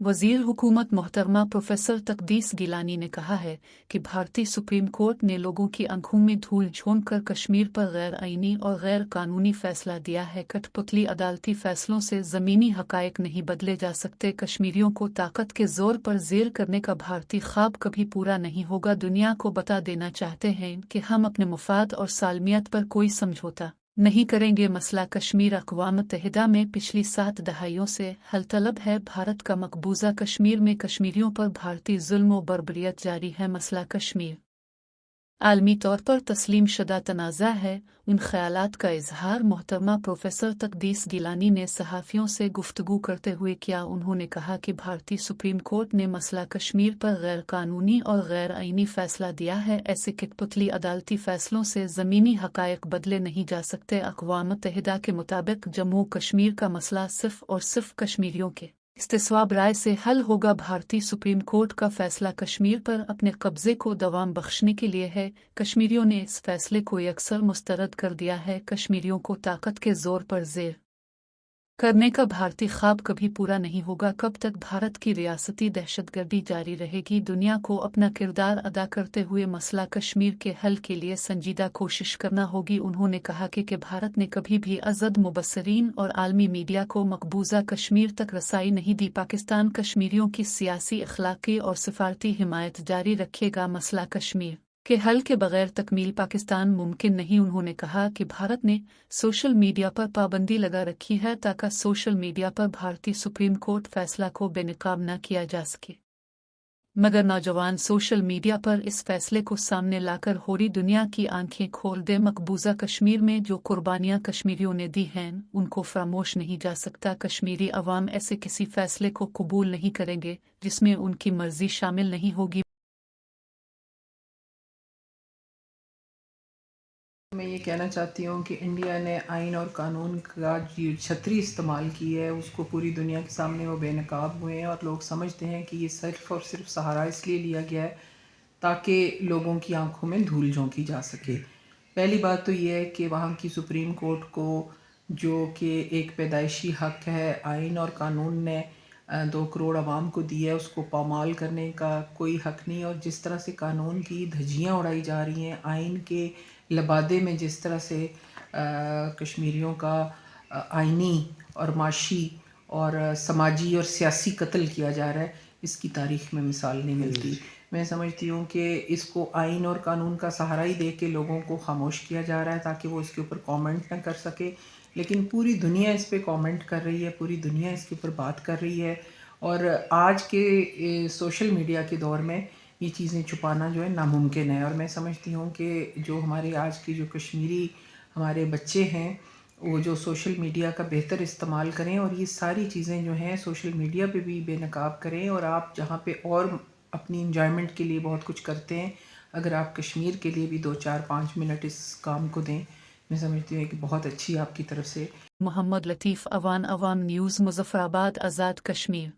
वज़ीर हुकूमत मोहतरमा प्रोफेसर तकदीस गिलानी ने कहा है कि भारतीय सुप्रीम कोर्ट ने लोगों की आंखों में धूल झोंककर कश्मीर पर गैर आईनी और गैर कानूनी फैसला दिया है। कठपुतली अदालती फैसलों से ज़मीनी हक़ाइक़ नहीं बदले जा सकते। कश्मीरियों को ताकत के ज़ोर पर ज़ेर करने का भारतीय ख्वाब कभी पूरा नहीं होगा। दुनिया को बता देना चाहते हैं कि हम अपने मुफाद और सालमियत पर कोई समझौता नहीं करेंगे। मसला कश्मीर अक़वाम मुत्तहिदा में पिछली 7 दहाइयों से हल तलब है। भारत का मकबूजा कश्मीर में कश्मीरियों पर भारतीय जुल्म व बर्बरियत जारी है। मसला कश्मीर आलमी तौर पर तस्लीम शुदा तनाज़ा है। उन ख़यालात का इजहार मोहतरमा प्रोफेसर तकदीस गिलानी ने सहाफ़ियों से गुफ्तगू करते हुए किया। उन्होंने कहा कि भारतीय सुप्रीम कोर्ट ने मसला कश्मीर पर गैर कानूनी और गैर आईनी फ़ैसला दिया है। ऐसे कठपुतली अदालती फ़ैसलों से ज़मीनी हक़ाइक़ बदले नहीं जा सकते। अक़वाम मुत्तहिदा के मुताबिक जम्मू कश्मीर का मसला सिर्फ़ और सिर्फ़ कश्मीरियों के इस्तिस्वाब राय से हल होगा। भारतीय सुप्रीम कोर्ट का फैसला कश्मीर पर अपने कब्जे को दवाम बख्शने के लिए है। कश्मीरियों ने इस फैसले को यकसर मुस्तरद कर दिया है। कश्मीरियों को ताकत के जोर पर ज़ेर करने का भारतीय ख्वाब कभी पूरा नहीं होगा। कब तक भारत की रियासती दहशतगर्दी जारी रहेगी। दुनिया को अपना किरदार अदा करते हुए मसला कश्मीर के हल के लिए संजीदा कोशिश करना होगी। उन्होंने कहा कि भारत ने कभी भी अज़द मुबस्सरीन और आलमी मीडिया को मकबूजा कश्मीर तक रसाई नहीं दी। पाकिस्तान कश्मीरियों की सियासी, अखलाकी और सिफारती हिमायत जारी रखेगा। मसला कश्मीर के हल के बगैर तकमील पाकिस्तान मुमकिन नहीं। उन्होंने कहा कि भारत ने सोशल मीडिया पर पाबंदी लगा रखी है ताकि सोशल मीडिया पर भारतीय सुप्रीम कोर्ट फैसला को बेनकाब न किया जा सके, मगर नौजवान सोशल मीडिया पर इस फैसले को सामने लाकर होरी दुनिया की आंखें खोल दे। मकबूजा कश्मीर में जो कुर्बानियां कश्मीरियों ने दी हैं उनको फरामोश नहीं जा सकता। कश्मीरी अवाम ऐसे किसी फैसले को कबूल नहीं करेंगे जिसमें उनकी मर्जी शामिल नहीं होगी। मैं ये कहना चाहती हूँ कि इंडिया ने आइन और कानून का जो छतरी इस्तेमाल की है उसको पूरी दुनिया के सामने वो बेनकाब हुए हैं, और लोग समझते हैं कि ये सिर्फ़ और सिर्फ सहारा इसलिए लिया गया है ताकि लोगों की आंखों में धूल झोंकी जा सके। पहली बात तो ये है कि वहाँ की सुप्रीम कोर्ट को, जो कि एक पैदाइशी हक़ है, आइन और कानून ने 2 करोड़ आवाम को दिया है, उसको पामाल करने का कोई हक़ नहीं। और जिस तरह से कानून की धज्जियाँ उड़ाई जा रही हैं, आइन के लबादे में जिस तरह से कश्मीरियों का आइनी और माशी और समाजी और सियासी कत्ल किया जा रहा है, इसकी तारीख़ में मिसाल नहीं मिलती। मैं समझती हूँ कि इसको आइन और कानून का सहारा ही दे के लोगों को खामोश किया जा रहा है ताकि वो इसके ऊपर कमेंट न कर सके, लेकिन पूरी दुनिया इस पे कमेंट कर रही है, पूरी दुनिया इसके ऊपर बात कर रही है। और आज के सोशल मीडिया के दौर में ये चीज़ें छुपाना जो है नामुमकिन है। और मैं समझती हूँ कि जो हमारे आज की जो कश्मीरी हमारे बच्चे हैं वो जो सोशल मीडिया का बेहतर इस्तेमाल करें और ये सारी चीज़ें जो हैं सोशल मीडिया पे भी बेनकाब करें। और आप जहाँ पे और अपनी इंजॉयमेंट के लिए बहुत कुछ करते हैं, अगर आप कश्मीर के लिए भी 2-4-5 मिनट इस काम को दें, मैं समझती हूँ कि बहुत अच्छी आपकी तरफ से। मोहम्मद लतीफ़, अवान न्यूज़, मुज़फ़्फ़राबाद, आज़ाद कश्मीर।